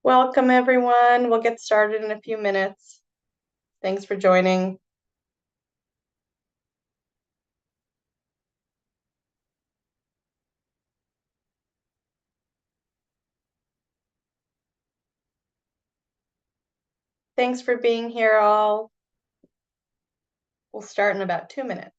Welcome, everyone. We'll get started in a few minutes. Thanks for joining. Thanks for being here, all. We'll start in about 2 minutes.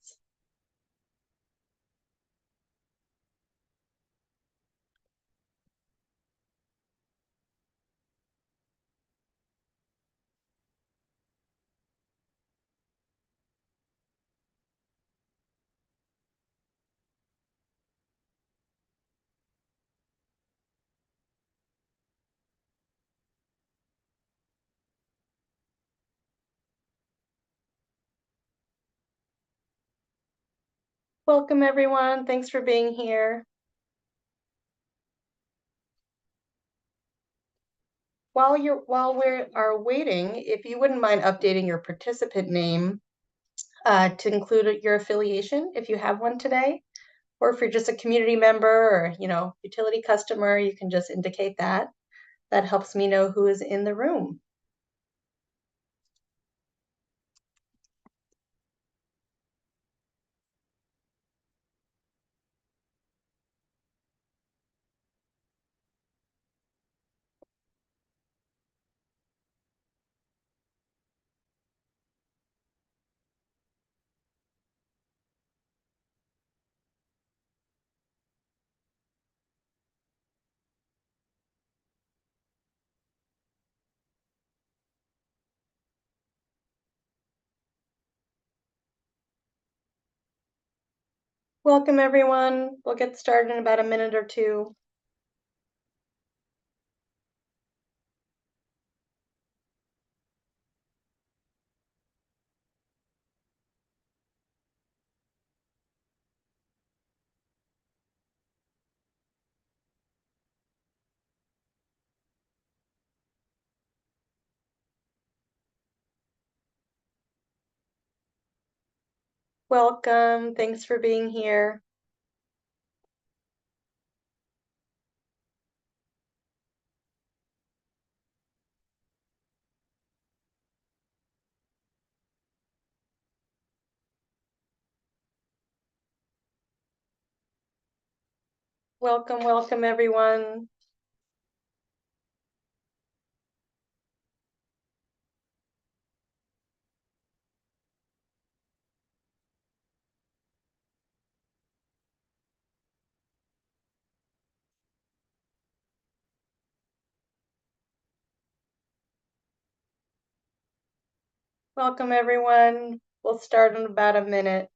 Welcome, everyone. Thanks for being here. While we are waiting, if you wouldn't mind updating your participant name to include your affiliation, if you have one today, or if you're just a community member or utility customer, you can just indicate that. That helps me know who is in the room. Welcome, everyone. We'll get started in about a minute or two. Welcome. Thanks for being here. Welcome, everyone. Welcome, everyone. We'll start in about a minute.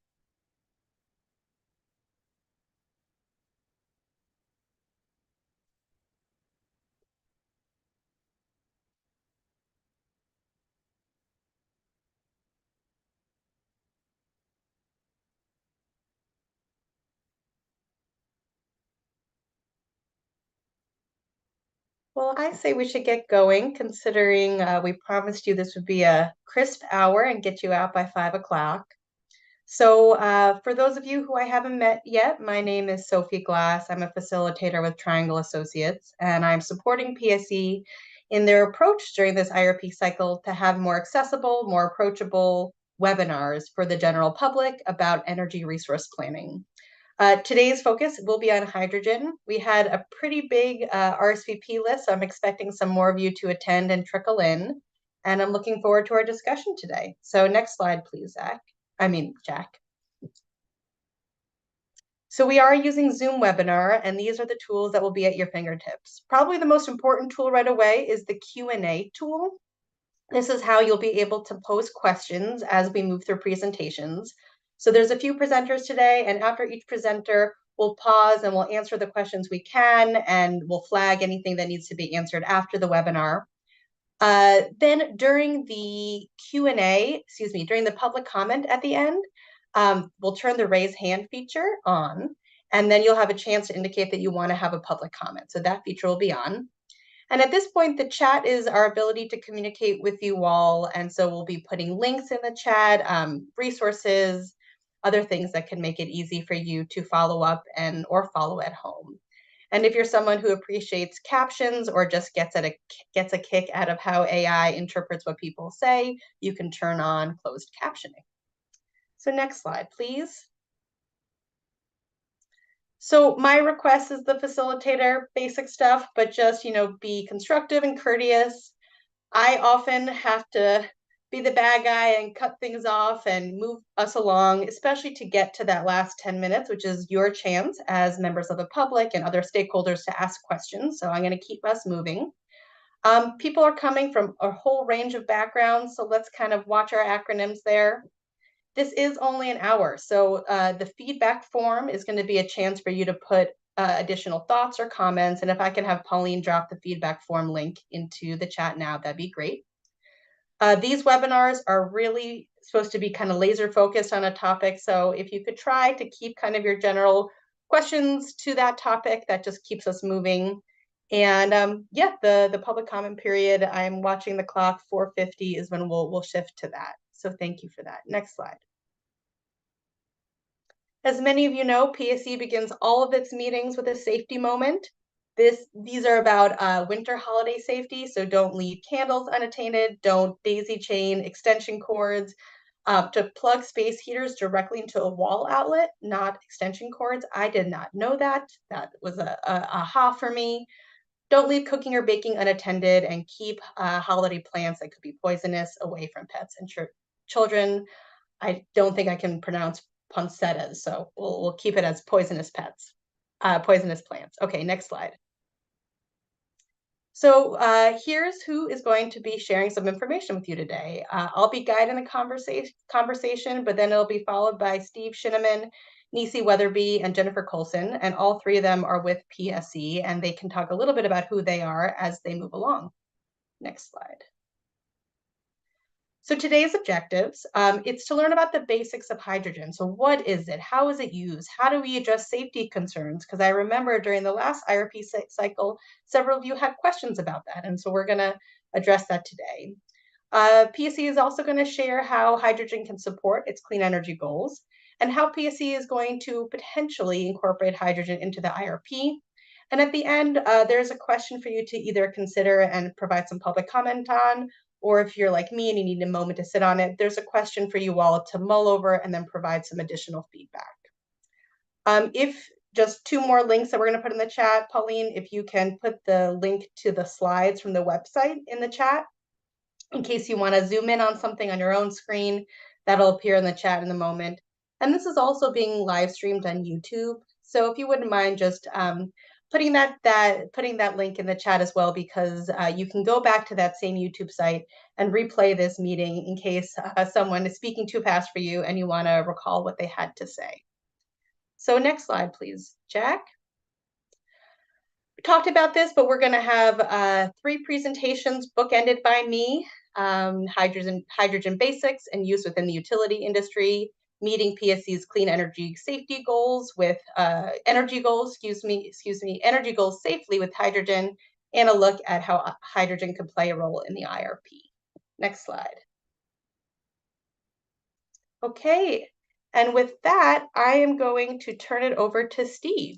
Well, I say we should get going, considering we promised you this would be a crisp hour and get you out by 5 o'clock. So for those of you who I haven't met yet, my name is Sophie Glass. I'm a facilitator with Triangle Associates, and I'm supporting PSE in their approach during this IRP cycle to have more accessible, more approachable webinars for the general public about energy resource planning. Today's focus will be on hydrogen. We had a pretty big RSVP list, so I'm expecting some more of you to attend and trickle in, and I'm looking forward to our discussion today. So next slide, please, Jack. So we are using Zoom webinar, and these are the tools that will be at your fingertips. Probably the most important tool right away is the Q&A tool. This is how you'll be able to pose questions as we move through presentations. So there's a few presenters today, and after each presenter, we'll pause and we'll answer the questions we can, and we'll flag anything that needs to be answered after the webinar. Then during the Q&A, during the public comment at the end, we'll turn the raise hand feature on, and then you'll have a chance to indicate that you want to have a public comment. So that feature will be on. And at this point, the chat is our ability to communicate with you all. And so we'll be putting links in the chat, resources, other things that can make it easy for you to follow up or follow at home. And if you're someone who appreciates captions or just gets a kick out of how AI interprets what people say, you can turn on closed captioning. So next slide, please. So my request is the facilitator, basic stuff, but just, be constructive and courteous. I often have to be the bad guy and cut things off and move us along, especially to get to that last 10 minutes, which is your chance as members of the public and other stakeholders to ask questions. So I'm going to keep us moving. People are coming from a whole range of backgrounds, so let's kind of watch our acronyms there. This is only an hour, so the feedback form is going to be a chance for you to put additional thoughts or comments, and if I can have Pauline drop the feedback form link into the chat now, that'd be great. These webinars are really supposed to be kind of laser focused on a topic, so if you could try to keep kind of your general questions to that topic, that just keeps us moving. And yeah, the public comment period, I'm watching the clock, 4:50 is when we'll shift to that. So thank you for that. Next slide. As many of you know, PSE begins all of its meetings with a safety moment. These are about winter holiday safety, so don't leave candles unattended, don't daisy chain extension cords, to plug space heaters directly into a wall outlet, not extension cords. I did not know that. That was a aha for me. Don't leave cooking or baking unattended, and keep holiday plants that could be poisonous away from pets and children. I don't think I can pronounce poinsettias, so we'll keep it as poisonous poisonous plants. Okay, next slide. So here's who is going to be sharing some information with you today. I'll be guiding the conversation, but then it'll be followed by Steve Shinneman, Nisi Weatherby, and Jennifer Colson, and all three of them are with PSE, and they can talk a little bit about who they are as they move along. Next slide. So today's objectives, it's to learn about the basics of hydrogen. So what is it? How is it used? How do we address safety concerns? Because I remember during the last IRP cycle, several of you had questions about that. And so we're going to address that today. PSE is also going to share how hydrogen can support its clean energy goals and how PSE is going to potentially incorporate hydrogen into the IRP. And at the end, there's a question for you to either consider and provide some public comment on, or if you're like me and you need a moment to sit on it, there's a question for you all to mull over and then provide some additional feedback. If just two more links that we're going to put in the chat, Pauline, if you can put the link to the slides from the website in the chat, in case you want to zoom in on something on your own screen, that'll appear in the chat in a moment. And this is also being live streamed on YouTube. So if you wouldn't mind just putting that link in the chat as well, because you can go back to that same YouTube site and replay this meeting in case someone is speaking too fast for you and you want to recall what they had to say. So next slide, please, Jack. We talked about this, but we're going to have 3 presentations bookended by me. Hydrogen basics and use within the utility industry, meeting PSE's clean energy safety goals with energy goals safely with hydrogen, and a look at how hydrogen can play a role in the IRP. Next slide. Okay, and with that, I am going to turn it over to Steve.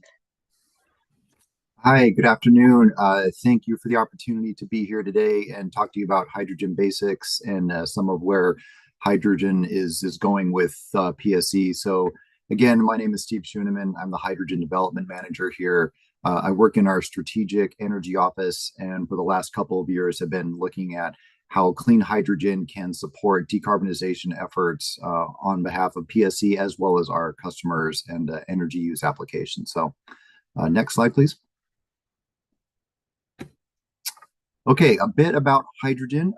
Hi, good afternoon. Thank you for the opportunity to be here today and talk to you about hydrogen basics and some of where hydrogen is going with PSE. So again, my name is Steve Schuneman. I'm the Hydrogen Development Manager here. I work in our Strategic Energy Office, and for the last couple of years have been looking at how clean hydrogen can support decarbonization efforts on behalf of PSE as well as our customers and energy use applications. So next slide, please. Okay, a bit about hydrogen.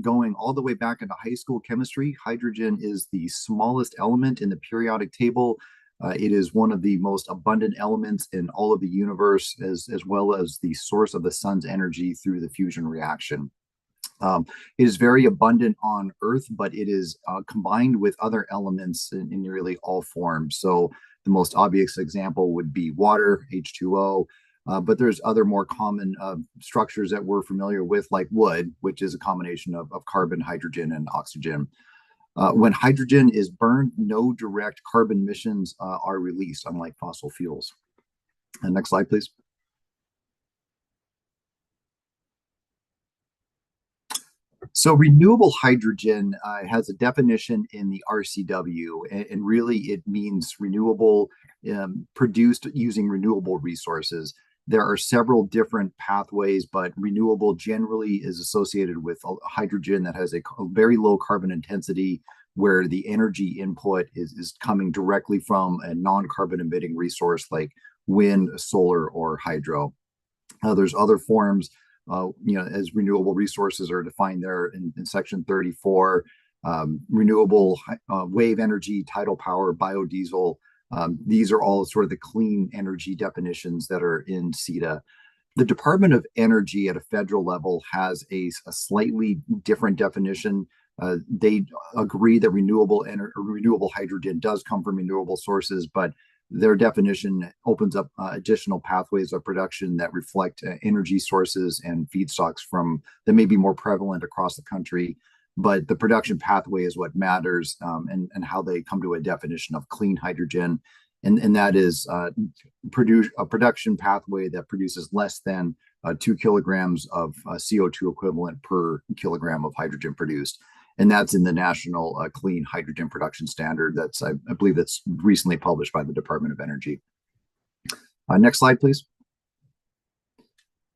Going all the way back into high school chemistry, hydrogen is the smallest element in the periodic table. It is one of the most abundant elements in all of the universe, as well as the source of the sun's energy through the fusion reaction. It is very abundant on Earth, but it is combined with other elements in nearly all forms. So the most obvious example would be water, H2O. But there's other more common structures that we're familiar with, like wood, which is a combination of carbon, hydrogen, and oxygen. When hydrogen is burned, no direct carbon emissions are released, unlike fossil fuels. And next slide, please. So renewable hydrogen has a definition in the RCW, and really it means renewable, produced using renewable resources. There are several different pathways, but renewable generally is associated with hydrogen that has a very low carbon intensity, where the energy input is coming directly from a non-carbon emitting resource like wind, solar, or hydro. There's other forms, as renewable resources are defined there in Section 34, renewable wave energy, tidal power, biodiesel. These are all sort of the clean energy definitions that are in CETA. The Department of Energy at a federal level has a slightly different definition. They agree that renewable hydrogen does come from renewable sources, but their definition opens up additional pathways of production that reflect energy sources and feedstocks from that may be more prevalent across the country. But the production pathway is what matters, and how they come to a definition of clean hydrogen. And that is produce a production pathway that produces less than 2 kilograms of CO2 equivalent per kilogram of hydrogen produced. And that's in the National Clean Hydrogen Production Standard. I believe that's recently published by the Department of Energy. Next slide, please.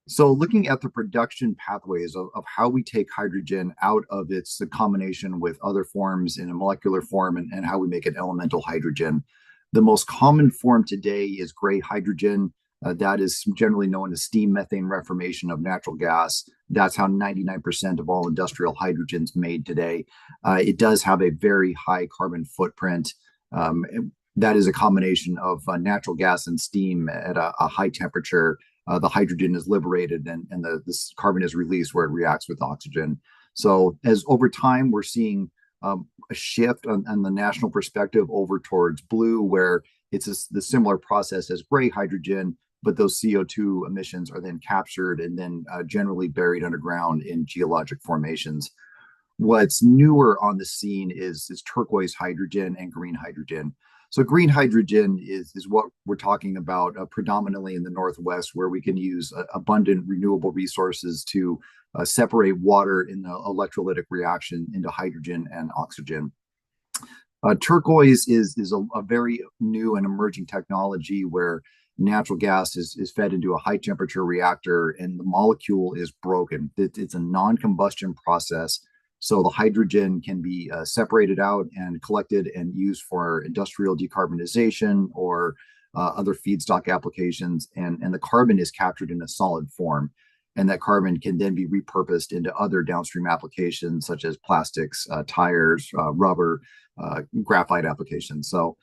So looking at the production pathways of how we take hydrogen out of the combination with other forms in a molecular form, and how we make it elemental hydrogen. The most common form today is gray hydrogen. That is generally known as steam methane reformation of natural gas. That's how 99% of all industrial hydrogen's made today. It does have a very high carbon footprint. That is a combination of natural gas and steam at a high temperature. The hydrogen is liberated, and this carbon is released where it reacts with oxygen. So as over time, we're seeing a shift on the national perspective over towards blue, where it's the similar process as gray hydrogen, but those CO2 emissions are then captured and then generally buried underground in geologic formations. What's newer on the scene is turquoise hydrogen and green hydrogen. So green hydrogen is what we're talking about predominantly in the Northwest, where we can use abundant renewable resources to separate water in the electrolytic reaction into hydrogen and oxygen. Turquoise is a very new and emerging technology where natural gas is fed into a high temperature reactor and the molecule is broken. It's a non-combustion process. So the hydrogen can be separated out and collected and used for industrial decarbonization or other feedstock applications. And the carbon is captured in a solid form. And that carbon can then be repurposed into other downstream applications such as plastics, tires, rubber, graphite applications. So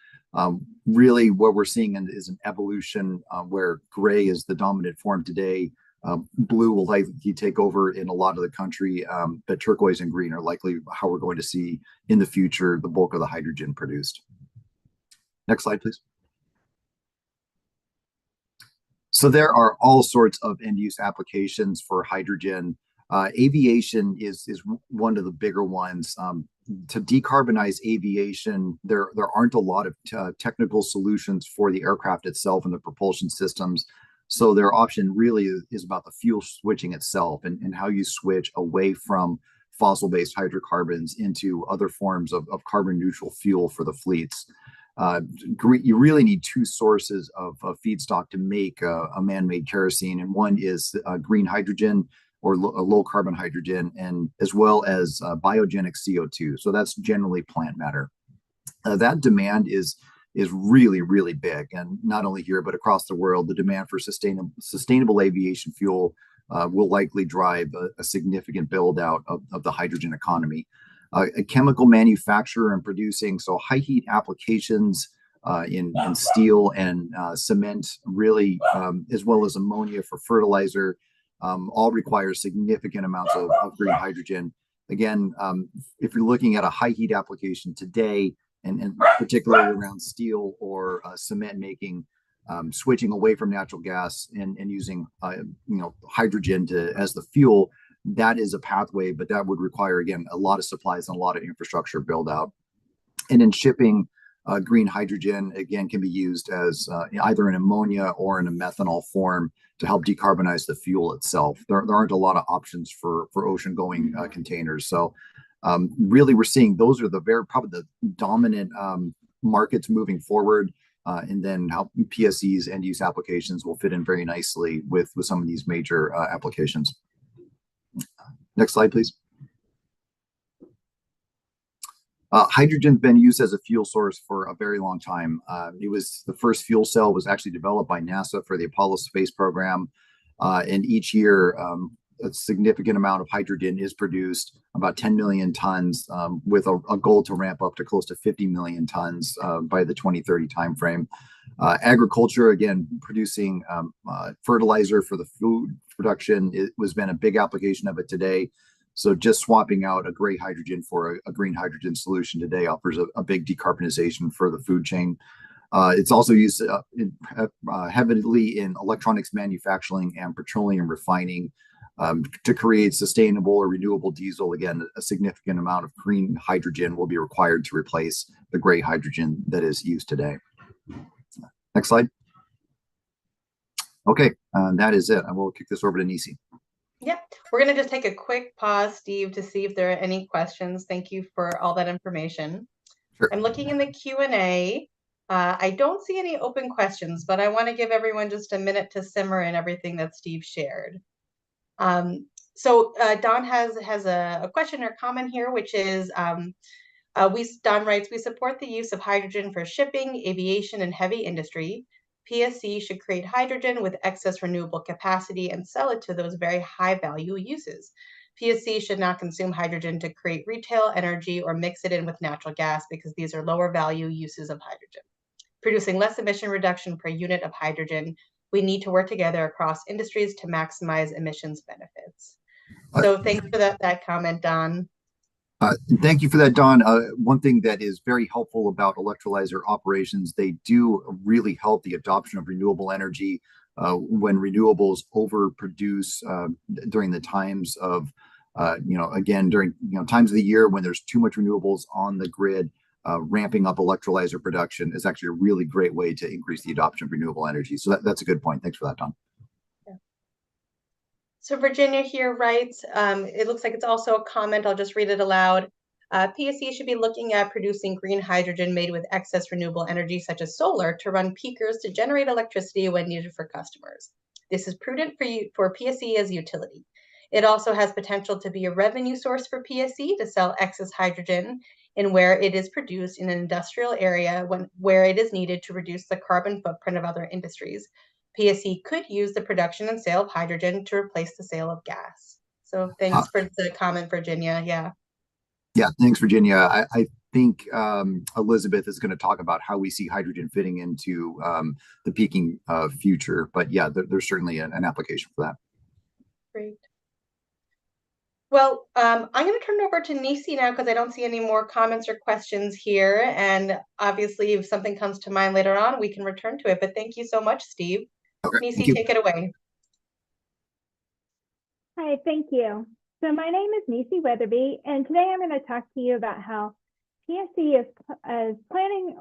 really what we're seeing is an evolution where gray is the dominant form today. Blue will likely take over in a lot of the country, but turquoise and green are likely how we're going to see in the future the bulk of the hydrogen produced. Next slide, please. So there are all sorts of end-use applications for hydrogen. Aviation is one of the bigger ones. To decarbonize aviation, there aren't a lot of technical solutions for the aircraft itself and the propulsion systems. So their option really is about the fuel switching itself, and how you switch away from fossil-based hydrocarbons into other forms of carbon neutral fuel for the fleets. You really need two sources of feedstock to make a man-made kerosene, and one is green hydrogen or low carbon hydrogen, and as well as biogenic CO2. So that's generally plant matter. That demand is really, really big, and not only here but across the world. The demand for sustainable aviation fuel will likely drive a significant build out of the hydrogen economy. A chemical manufacturer and producing, so high heat applications in steel and cement, really, as well as ammonia for fertilizer, all require significant amounts of green hydrogen. Again, if you're looking at a high heat application today, and particularly around steel or cement making, switching away from natural gas and using hydrogen as the fuel, that is a pathway, but that would require, again, a lot of supplies and a lot of infrastructure build out. And in shipping, green hydrogen, again, can be used as either an ammonia or in a methanol form. to help decarbonize the fuel itself. There aren't a lot of options for ocean going containers. So really, we're seeing those are probably the dominant markets moving forward. And then how PSE's end use applications will fit in very nicely with some of these major applications. Next slide, please. Hydrogen's been used as a fuel source for a very long time. The first fuel cell was actually developed by NASA for the Apollo space program. And each year, a significant amount of hydrogen is produced, about 10 million tons, with a goal to ramp up to close to 50 million tons by the 2030 timeframe. Agriculture, again, producing fertilizer for the food production, has been a big application of it today. So just swapping out a gray hydrogen for a green hydrogen solution today offers a big decarbonization for the food chain. It's also used heavily in electronics manufacturing and petroleum refining to create sustainable or renewable diesel. Again, a significant amount of green hydrogen will be required to replace the gray hydrogen that is used today. Next slide. Okay, that is it. I will kick this over to Nisi. Yep, we're going to just take a quick pause, Steve, to see if there are any questions. Thank you for all that information. Sure. I'm looking in the Q&A. I don't see any open questions, but I want to give everyone just a minute to simmer in everything that Steve shared. So Don has a question or comment here, which is, Don writes, we support the use of hydrogen for shipping, aviation, and heavy industry. PSE should create hydrogen with excess renewable capacity and sell it to those very high value uses. PSE should not consume hydrogen to create retail energy or mix it in with natural gas because these are lower value uses of hydrogen. Producing less emission reduction per unit of hydrogen, we need to work together across industries to maximize emissions benefits. So thanks for that comment, Don. Thank you for that, Don. One thing that is very helpful about electrolyzer operations, they do really help the adoption of renewable energy when renewables overproduce during the times of, during times of the year when there's too much renewables on the grid. Ramping up electrolyzer production is actually a really great way to increase the adoption of renewable energy. So that's a good point. Thanks for that, Don. So Virginia here writes, it looks like it's also a comment. I'll just read it aloud. PSE should be looking at producing green hydrogen made with excess renewable energy, such as solar, to run peakers to generate electricity when needed for customers. This is prudent for PSE as a utility. It also has potential to be a revenue source for PSE to sell excess hydrogen in where it is produced in an industrial area where it is needed to reduce the carbon footprint of other industries. PSE could use the production and sale of hydrogen to replace the sale of gas. So thanks for the comment, Virginia. Yeah. Yeah, thanks, Virginia. I think Elizabeth is going to talk about how we see hydrogen fitting into the peaking future. But yeah, there's certainly an application for that. Great. Well, I'm going to turn it over to Nisi now because I don't see any more comments or questions here. And obviously, if something comes to mind later on, we can return to it. But thank you so much, Steve. Okay, Nisi, take it away. Hi, thank you. So my name is Nisi Weatherby, and today I'm going to talk to you about how PSE is planning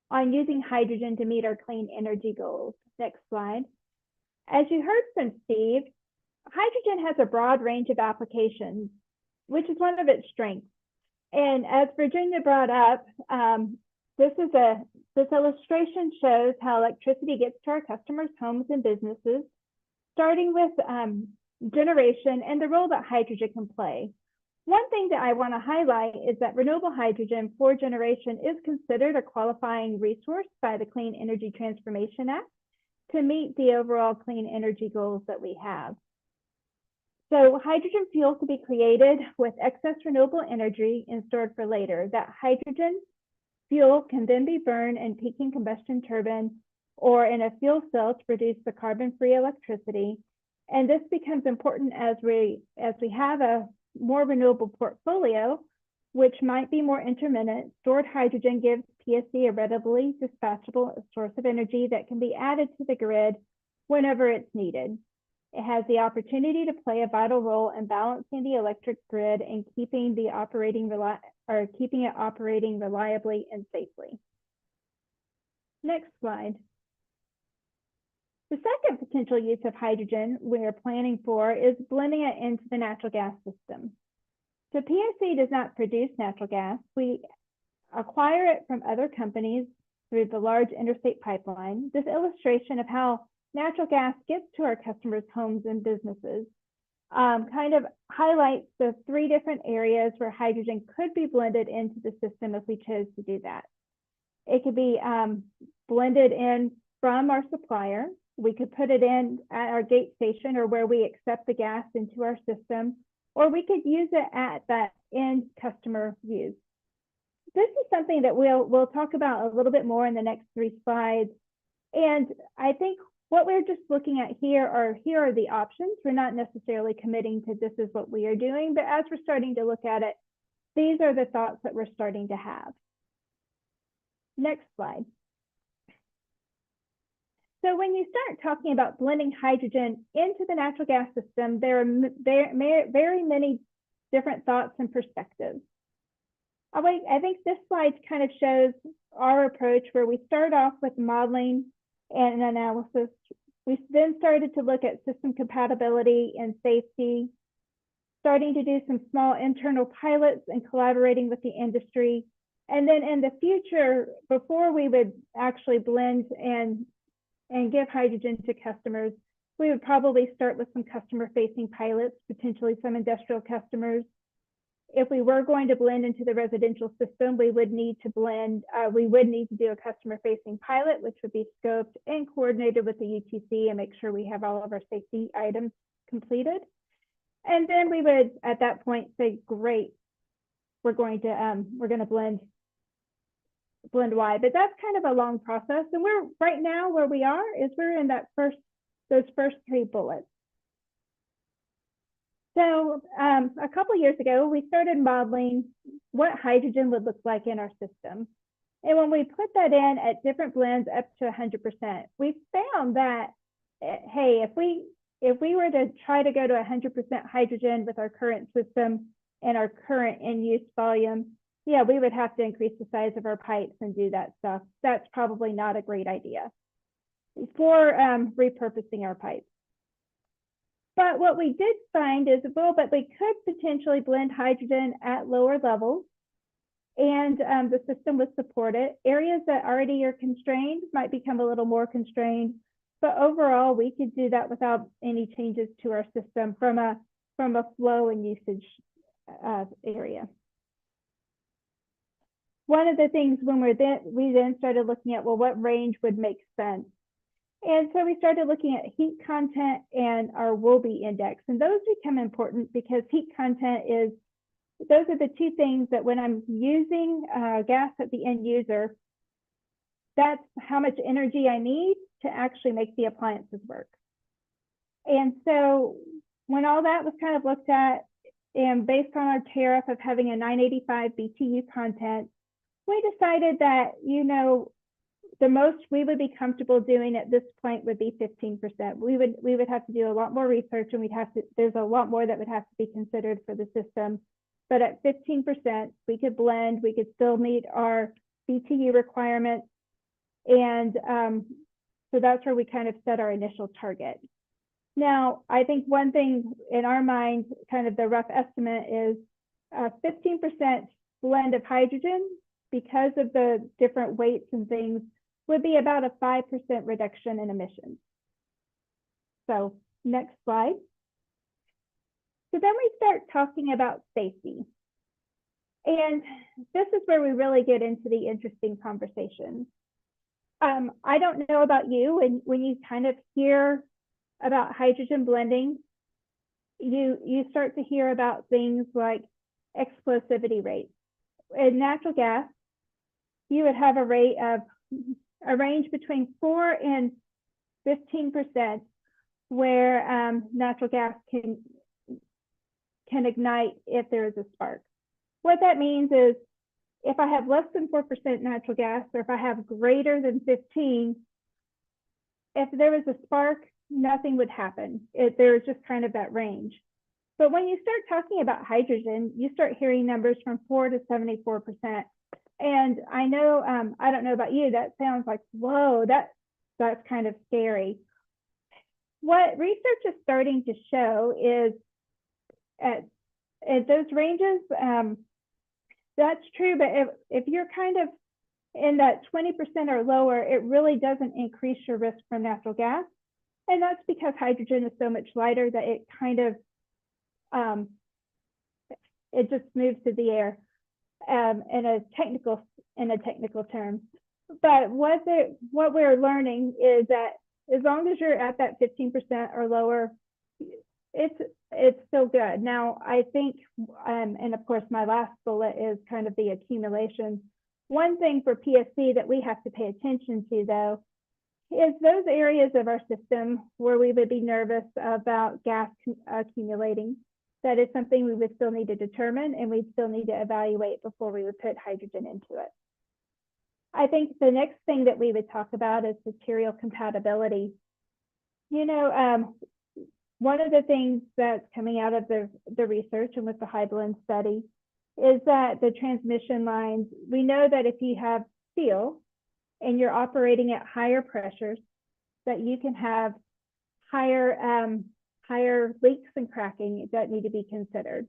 on using hydrogen to meet our clean energy goals. Next slide. As you heard from Steve, hydrogen has a broad range of applications, which is one of its strengths. And as Virginia brought up, this illustration shows how electricity gets to our customers' homes and businesses, starting with generation and the role that hydrogen can play. One thing that I want to highlight is that renewable hydrogen for generation is considered a qualifying resource by the Clean Energy Transformation Act to meet the overall clean energy goals that we have. So hydrogen fuel can be created with excess renewable energy and stored for later. That hydrogen fuel can then be burned in peaking combustion turbine or in a fuel cell to produce the carbon-free electricity. And this becomes important as we have a more renewable portfolio, which might be more intermittent. Stored hydrogen gives PSE a readily dispatchable source of energy that can be added to the grid whenever it's needed. It has the opportunity to play a vital role in balancing the electric grid and keeping it operating reliably and safely. Next slide. The second potential use of hydrogen we're planning for is blending it into the natural gas system. So PSE does not produce natural gas. We acquire it from other companies through the large interstate pipeline. This illustration of how natural gas gets to our customers' homes and businesses kind of highlights the 3 different areas where hydrogen could be blended into the system if we chose to do that. It could be blended in from our supplier. We could put it in at our gate station or where we accept the gas into our system, or we could use it at that end customer use. This is something that we'll talk about a little bit more in the next 3 slides. And I think what we're just looking at here are the options. We're not necessarily committing to this is what we are doing, but as we're starting to look at it, these are the thoughts that we're starting to have. Next slide. So when you start talking about blending hydrogen into the natural gas system, there are very many different thoughts and perspectives. I think this slide kind of shows our approach where we start off with modeling and analysis. We then started to look at system compatibility and safety, starting to do some small internal pilots and collaborating with the industry. And then in the future, before we would actually blend and give hydrogen to customers, we would probably start with some customer-facing pilots, potentially some industrial customers. If we were going to blend into the residential system, we would need to do a customer-facing pilot, which would be scoped and coordinated with the UTC and make sure we have all of our safety items completed. And then we would, at that point, say, great, we're going to blend wide. But that's kind of a long process. And we're right now where we are is we're in those first 3 bullets. So a couple years ago, we started modeling what hydrogen would look like in our system. And when we put that in at different blends up to 100%, we found that, hey, if we were to try to go to 100% hydrogen with our current system and our current end-use volume, yeah, we would have to increase the size of our pipes and do that stuff. That's probably not a great idea for repurposing our pipes. But what we did find is, well, but we could potentially blend hydrogen at lower levels and the system would support it. Areas that already are constrained might become a little more constrained, but overall we could do that without any changes to our system from a flow and usage area. One of the things when we then started looking at, well, what range would make sense? And so we started looking at heat content and our Wolbe index. And those become important because heat content those are the 2 things that when I'm using gas at the end user, that's how much energy I need to actually make the appliances work. And so when all that was kind of looked at, and based on our tariff of having a 985 BTU content, we decided that, the most we would be comfortable doing at this point would be 15%. We would have to do a lot more research, and there's a lot more that would have to be considered for the system. But at 15%, we could blend, we could still meet our BTU requirements. And so that's where we kind of set our initial target. Now, I think one thing in our mind, kind of the rough estimate is 15% blend of hydrogen, because of the different weights and things, would be about a 5% reduction in emissions. So next slide. So then we start talking about safety. And this is where we really get into the interesting conversations. I don't know about you, and when you kind of hear about hydrogen blending, you start to hear about things like explosivity rates. In natural gas, you would have a range between 4 and 15% where natural gas can ignite if there is a spark. What that means is if I have less than 4% natural gas, or if I have greater than 15, if there was a spark, nothing would happen. There's just kind of that range. But when you start talking about hydrogen, you start hearing numbers from 4 to 74%. And I know, I don't know about you, that sounds like, whoa, that's kind of scary. what research is starting to show is at those ranges, that's true, but if you're kind of in that 20% or lower, it really doesn't increase your risk from natural gas. And that's because hydrogen is so much lighter that it kind of, it just moves through the air in a technical term. But what we're learning is that as long as you're at that 15% or lower, it's still good. Now, I think, and of course, my last bullet is kind of the accumulation. One thing for PSE that we have to pay attention to, though, is those areas of our system where we would be nervous about gas accumulating. That is something we would still need to determine, and we'd still need to evaluate before we would put hydrogen into it. I think the next thing that we would talk about is material compatibility. You know, one of the things that's coming out of the research and with the high blend study is that the transmission lines, we know that if you have steel and you're operating at higher pressures, that you can have higher leaks and cracking that need to be considered.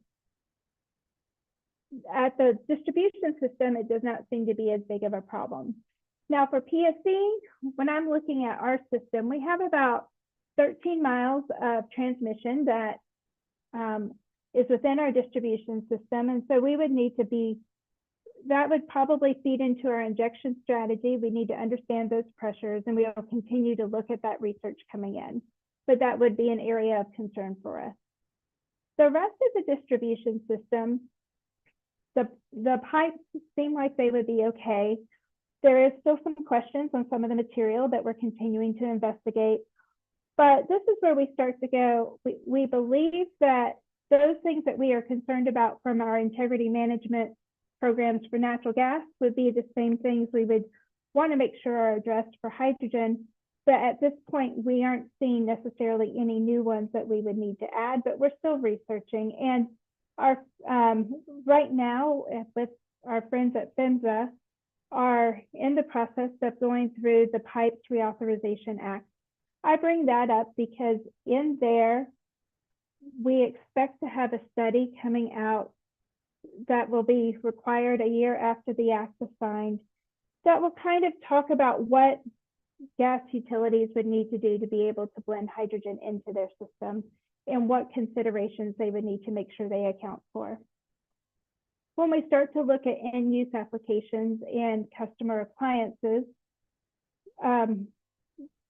At the distribution system, it does not seem to be as big of a problem. Now for PSE, when I'm looking at our system, we have about 13 miles of transmission that is within our distribution system. And so we would need to be, that would probably feed into our injection strategy. We need to understand those pressures, and we will continue to look at that research coming in. But that would be an area of concern for us. The rest of the distribution system, the pipes seem like they would be okay. There is still some questions on some of the material that we're continuing to investigate. But this is where we start to go. We believe that those things that we are concerned about from our integrity management programs for natural gas would be the same things we would want to make sure are addressed for hydrogen. But at this point, we aren't seeing necessarily any new ones that we would need to add, but we're still researching. And our right now, with our friends at PHMSA, are in the process of going through the Pipes Reauthorization Act. I bring that up because in there, we expect to have a study coming out that will be required a year after the act is signed that will kind of talk about what gas utilities would need to do to be able to blend hydrogen into their system and what considerations they would need to make sure they account for. When we start to look at end use applications and customer appliances,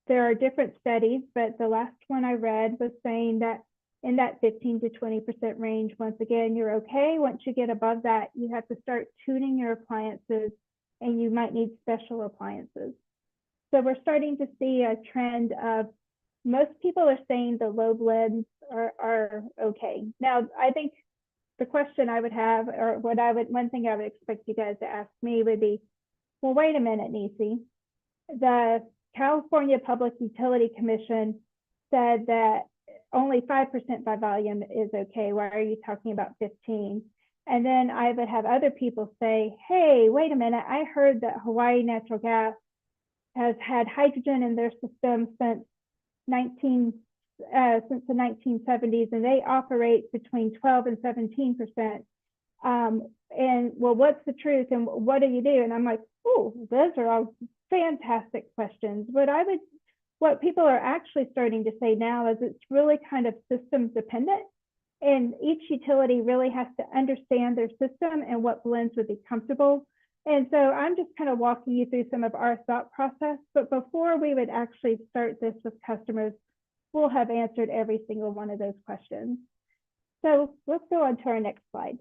there are different studies, but the last one I read was saying that in that 15 to 20% range, once again, you're okay. Once you get above that, you have to start tuning your appliances, and you might need special appliances. So we're starting to see a trend of most people are saying the low blends are okay. Now, I think the question I would have, or one thing I would expect you guys to ask me would be, well, wait a minute, Nisi. The California Public Utility Commission said that only 5% by volume is okay. Why are you talking about 15? And then I would have other people say, hey, wait a minute. I heard that Hawaii Natural Gas has had hydrogen in their system since the 1970s, and they operate between 12 and 17%. And well, what's the truth, and what do you do? And I'm like, oh, those are all fantastic questions. What people are actually starting to say now is it's really kind of system dependent, and each utility really has to understand their system and what blends would be comfortable. And so I'm just kind of walking you through some of our thought process, but before we would actually start this with customers, we'll have answered every single one of those questions. So let's go on to our next slide.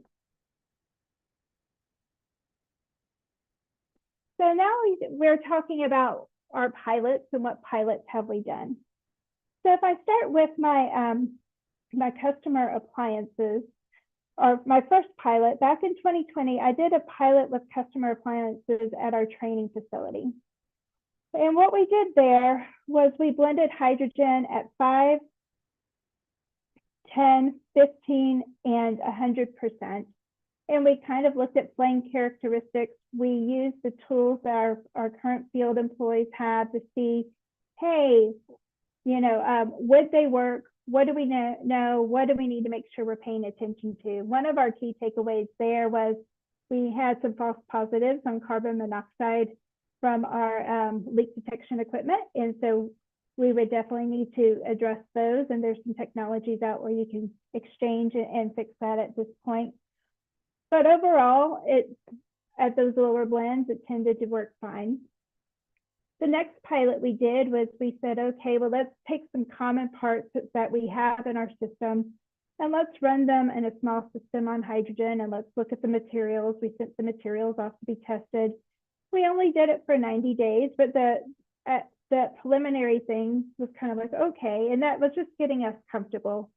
So now we're talking about our pilots and what pilots have we done. So if I start with my my customer appliances, or my first pilot, back in 2020, I did a pilot with customer appliances at our training facility. And what we did there was we blended hydrogen at 5, 10, 15, and 100%. And we kind of looked at flame characteristics. We used the tools that our current field employees have to see, hey, Would they work? What do we know? What do we need to make sure we're paying attention to? One of our key takeaways there was we had some false positives on carbon monoxide from our leak detection equipment. And so we would definitely need to address those. And there's some technologies out where you can exchange and fix that at this point. But overall, at those lower blends, it tended to work fine. The next pilot we did was we said, okay, well, let's take some common parts that we have in our system and let's run them in a small system on hydrogen and let's look at the materials. We sent the materials off to be tested. We only did it for 90 days, but the preliminary thing was kind of like, okay, and that was just getting us comfortable.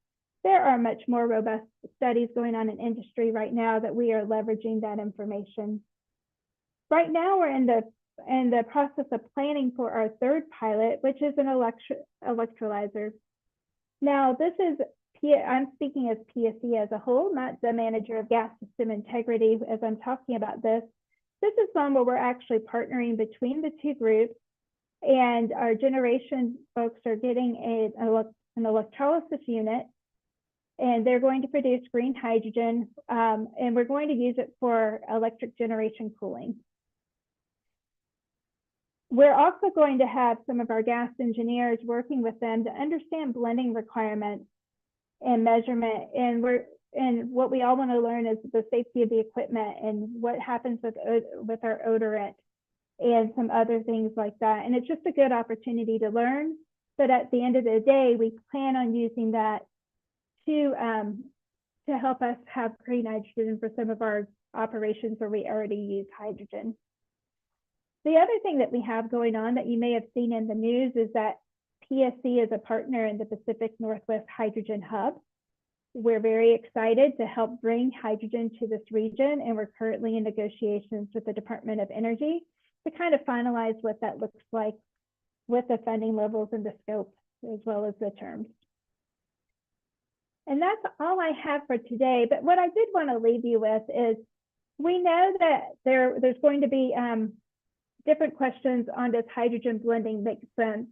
There are much more robust studies going on in industry right now that we are leveraging that information. Right now, we're in the process of planning for our third pilot, which is an electrolyzer. Now, I'm speaking as PSE as a whole, not the manager of gas system integrity as I'm talking about this. This is one where we're actually partnering between the two groups, and our generation folks are getting an electrolysis unit, and they're going to produce green hydrogen, and we're going to use it for electric generation cooling. We're also going to have some of our gas engineers working with them to understand blending requirements and measurement. And what we all want to learn is the safety of the equipment and what happens with our odorant and some other things like that. And it's just a good opportunity to learn. But at the end of the day, we plan on using that to help us have green hydrogen for some of our operations where we already use hydrogen. The other thing that we have going on that you may have seen in the news is that PSE is a partner in the Pacific Northwest Hydrogen Hub. We're very excited to help bring hydrogen to this region, and we're currently in negotiations with the Department of Energy to kind of finalize what that looks like with the funding levels and the scope, as well as the terms. And that's all I have for today. But what I did want to leave you with is we know that there's going to be different questions on does hydrogen blending make sense.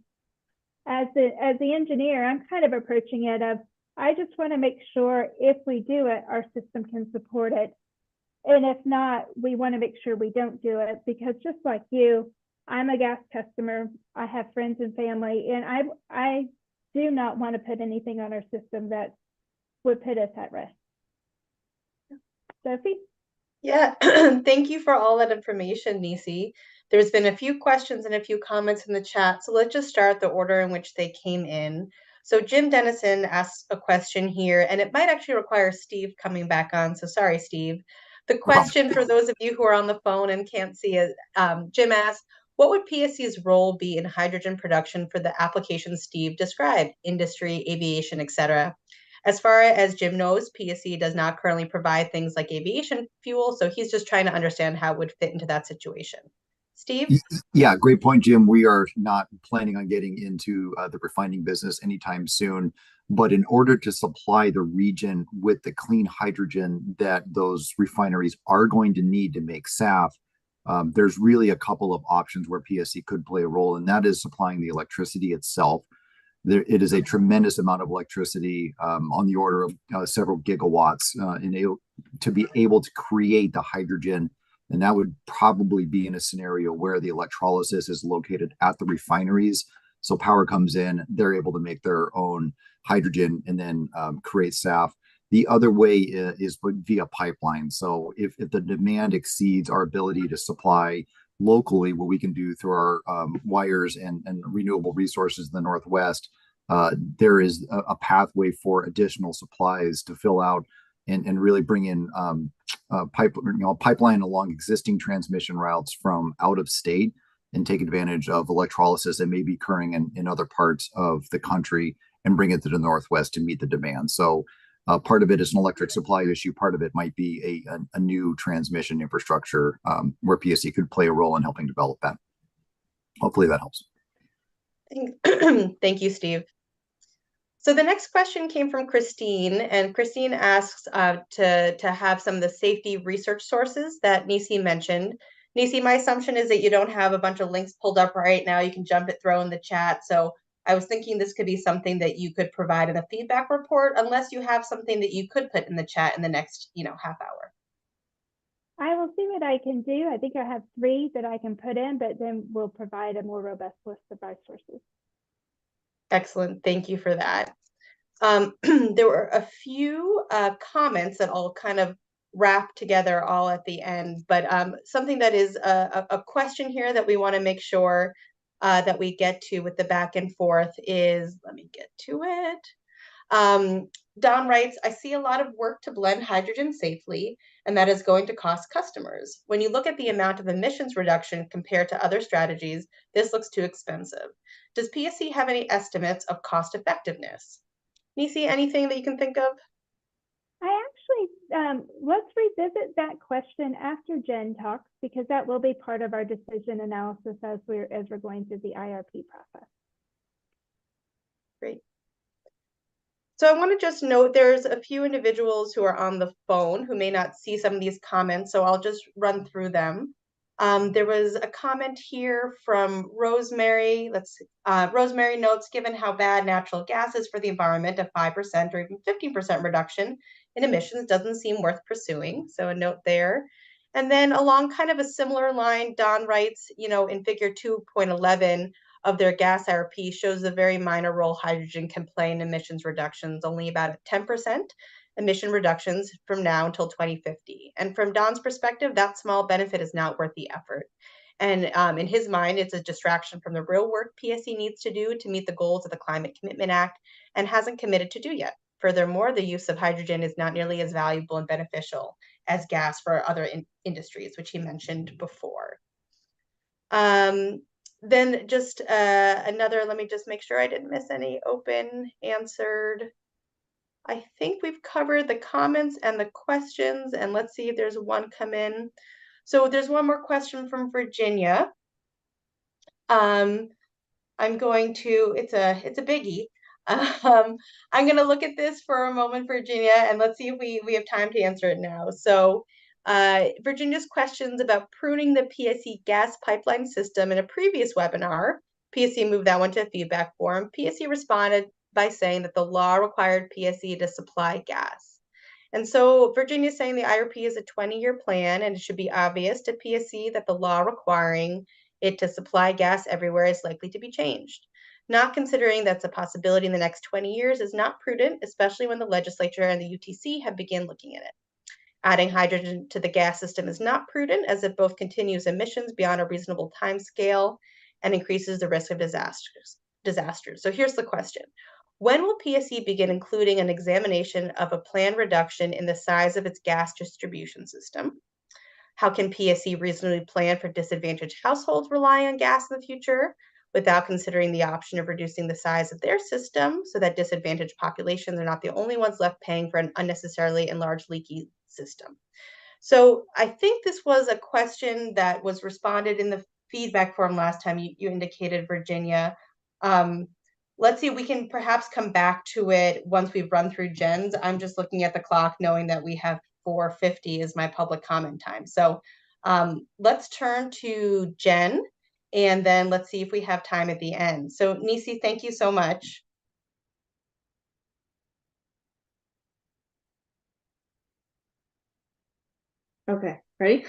As the engineer, I'm kind of approaching it of, I just want to make sure if we do it, our system can support it. And if not, we want to make sure we don't do it, because just like you, I'm a gas customer. I have friends and family, and I do not want to put anything on our system that would put us at risk. Sophie? Yeah, thank you for all that information, Nisi. There's been a few questions and a few comments in the chat, so let's just start the order in which they came in. So Jim Dennison asked a question here, and it might actually require Steve coming back on, so sorry, Steve. The question for those of you who are on the phone and can't see it, Jim asked, what would PSE's role be in hydrogen production for the applications Steve described, industry, aviation, etc.? As far as Jim knows, PSE does not currently provide things like aviation fuel, so he's just trying to understand how it would fit into that situation. Steve? Yeah, great point, Jim. We are not planning on getting into the refining business anytime soon. But in order to supply the region with the clean hydrogen that those refineries are going to need to make SAF, there's really a couple of options where PSE could play a role, and that is supplying the electricity itself. It is a tremendous amount of electricity, on the order of several gigawatts, to be able to create the hydrogen. And that would probably be in a scenario where the electrolysis is located at the refineries. So power comes in, they're able to make their own hydrogen and then create SAF. The other way is via pipeline. So if the demand exceeds our ability to supply locally, what we can do through our wires and renewable resources in the Northwest, there is a pathway for additional supplies to fill out and really bring in pipeline along existing transmission routes from out of state and take advantage of electrolysis that may be occurring in other parts of the country and bring it to the Northwest to meet the demand. So part of it is an electric supply issue. Part of it might be a new transmission infrastructure where PSE could play a role in helping develop that. Hopefully that helps. Thank you, Steve. So the next question came from Christine, and Christine asks to have some of the safety research sources that Nisi mentioned. Nisi, my assumption is that you don't have a bunch of links pulled up right now. You can throw in the chat. So I was thinking this could be something that you could provide in a feedback report, unless you have something that you could put in the chat in the next, half hour. I will see what I can do. I think I have 3 that I can put in, but then we'll provide a more robust list of our sources. Excellent. Thank you for that. There were a few comments that I'll kind of wrap together all at the end, but something that is a question here that we want to make sure that we get to with the back and forth is, let me get to it. Don writes, I see a lot of work to blend hydrogen safely, and that is going to cost customers. When you look at the amount of emissions reduction compared to other strategies, this looks too expensive. Does PSE have any estimates of cost effectiveness? Nisi, anything that you can think of? I actually, let's revisit that question after Jen talks, because that will be part of our decision analysis as we're going through the IRP process. Great. So I want to just note there's a few individuals who are on the phone who may not see some of these comments, so I'll just run through them. There was a comment here from Rosemary. Rosemary notes, given how bad natural gas is for the environment, a 5% or even 15% reduction in emissions doesn't seem worth pursuing. So a note there. And then along kind of a similar line, Don writes, in figure 2.11 of their gas IRP shows the very minor role hydrogen can play in emissions reductions, only about 10% emission reductions from now until 2050. And from Don's perspective, that small benefit is not worth the effort. And in his mind, it's a distraction from the real work PSE needs to do to meet the goals of the Climate Commitment Act and hasn't committed to do yet. Furthermore, the use of hydrogen is not nearly as valuable and beneficial as gas for other industries, which he mentioned before. Then just another, let me just make sure I didn't miss any open answered. I think we've covered the comments and the questions, and let's see if there's one come in. So there's one more question from Virginia. I'm going to, it's a biggie. I'm going to look at this for a moment, Virginia, and let's see if we have time to answer it now. So Virginia's questions about pruning the PSE gas pipeline system in a previous webinar. PSE moved that one to a feedback form. PSE responded by saying that the law required PSE to supply gas. And so Virginia is saying the IRP is a 20-year plan, and it should be obvious to PSE that the law requiring it to supply gas everywhere is likely to be changed. Not considering that's a possibility in the next 20 years is not prudent, especially when the legislature and the UTC have begun looking at it. Adding hydrogen to the gas system is not prudent, as it both continues emissions beyond a reasonable time scale and increases the risk of disasters. So here's the question. When will PSE begin including an examination of a planned reduction in the size of its gas distribution system? How can PSE reasonably plan for disadvantaged households relying on gas in the future without considering the option of reducing the size of their system so that disadvantaged populations are not the only ones left paying for an unnecessarily enlarged leaky system? So I think this was a question that was responded in the feedback form last time you indicated, Virginia. Let's see if we can perhaps come back to it once we've run through Jen's. I'm just looking at the clock knowing that we have 4:50 is my public comment time. So let's turn to Jen, and then let's see if we have time at the end. So Nisi, thank you so much. Okay, ready?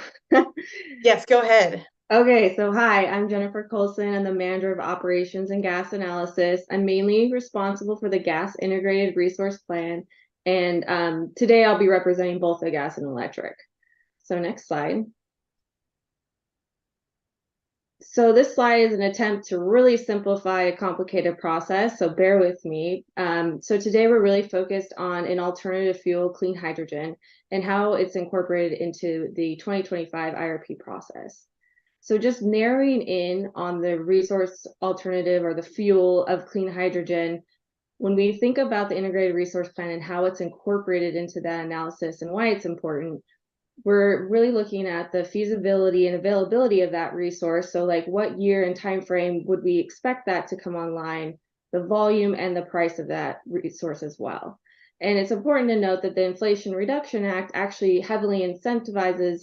Yes, go ahead. Okay, so hi, I'm Jennifer Colson. I'm the manager of operations and gas analysis. I'm mainly responsible for the gas integrated resource plan. And today I'll be representing both the gas and electric. So next slide. So this slide is an attempt to really simplify a complicated process, so bear with me. So today we're really focused on an alternative fuel, clean hydrogen, and how it's incorporated into the 2025 IRP process. So just narrowing in on the resource alternative or the fuel of clean hydrogen, when we think about the integrated resource plan and how it's incorporated into that analysis and why it's important, we're really looking at the feasibility and availability of that resource. So like what year and time frame would we expect that to come online, the volume and the price of that resource as well. And it's important to note that the Inflation Reduction Act actually heavily incentivizes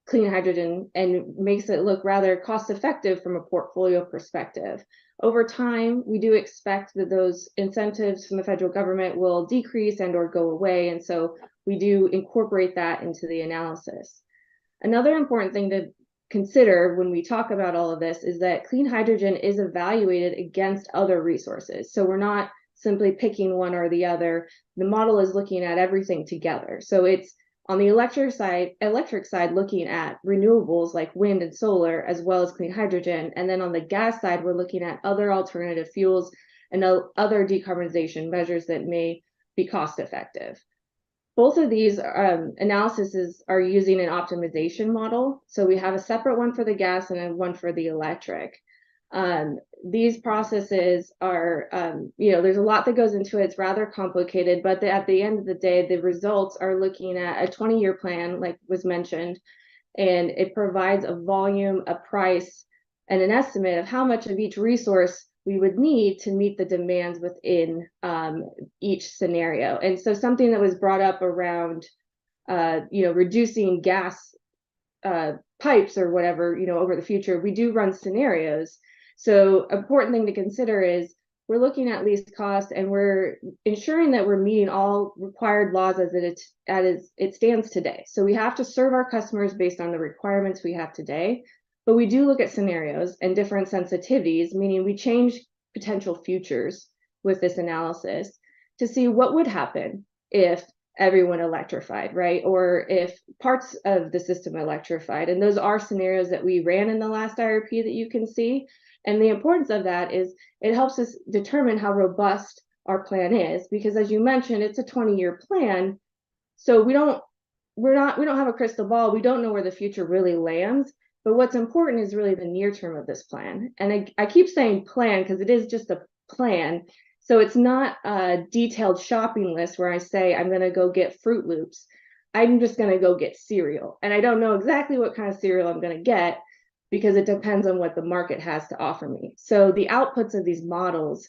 clean hydrogen and makes it look rather cost effective from a portfolio perspective. Over time, we do expect that those incentives from the federal government will decrease and or go away. And so we do incorporate that into the analysis. Another important thing to consider when we talk about all of this is that clean hydrogen is evaluated against other resources. So we're not simply picking one or the other. The model is looking at everything together. So it's on the electric side, looking at renewables like wind and solar, as well as clean hydrogen. And then on the gas side, we're looking at other alternative fuels and other decarbonization measures that may be cost effective. Both of these analyses are using an optimization model. So we have a separate one for the gas and then one for the electric. These processes are, there's a lot that goes into it. It's rather complicated, but at the end of the day, the results are looking at a 20-year plan, like was mentioned, and it provides a volume, a price, and an estimate of how much of each resource we would need to meet the demands within each scenario. And so something that was brought up around, reducing gas pipes or whatever, over the future, we do run scenarios. So important thing to consider is we're looking at least cost and we're ensuring that we're meeting all required laws as it stands today. So we have to serve our customers based on the requirements we have today, but we do look at scenarios and different sensitivities, meaning we change potential futures with this analysis to see what would happen if everyone electrified, right? Or if parts of the system electrified. And those are scenarios that we ran in the last IRP that you can see. And the importance of that is it helps us determine how robust our plan is, because as you mentioned, it's a 20-year plan. So we don't have a crystal ball. We don't know where the future really lands. But what's important is really the near term of this plan. And I keep saying plan because it is just a plan. So it's not a detailed shopping list where I say I'm going to go get Fruit Loops. I'm just going to go get cereal. And I don't know exactly what kind of cereal I'm going to get because it depends on what the market has to offer me. So the outputs of these models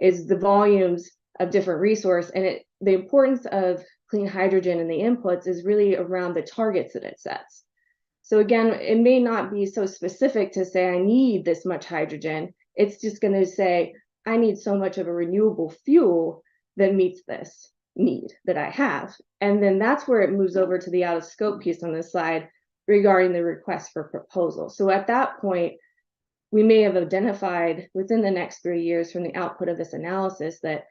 is the volumes of different resource, and the importance of clean hydrogen and the inputs is really around the targets that it sets. So again, it may not be so specific to say I need this much hydrogen. It's just going to say I need so much of a renewable fuel that meets this need that I have. And then that's where it moves over to the out of scope piece on this slide regarding the request for proposal. So at that point, we may have identified within the next 3 years from the output of this analysis that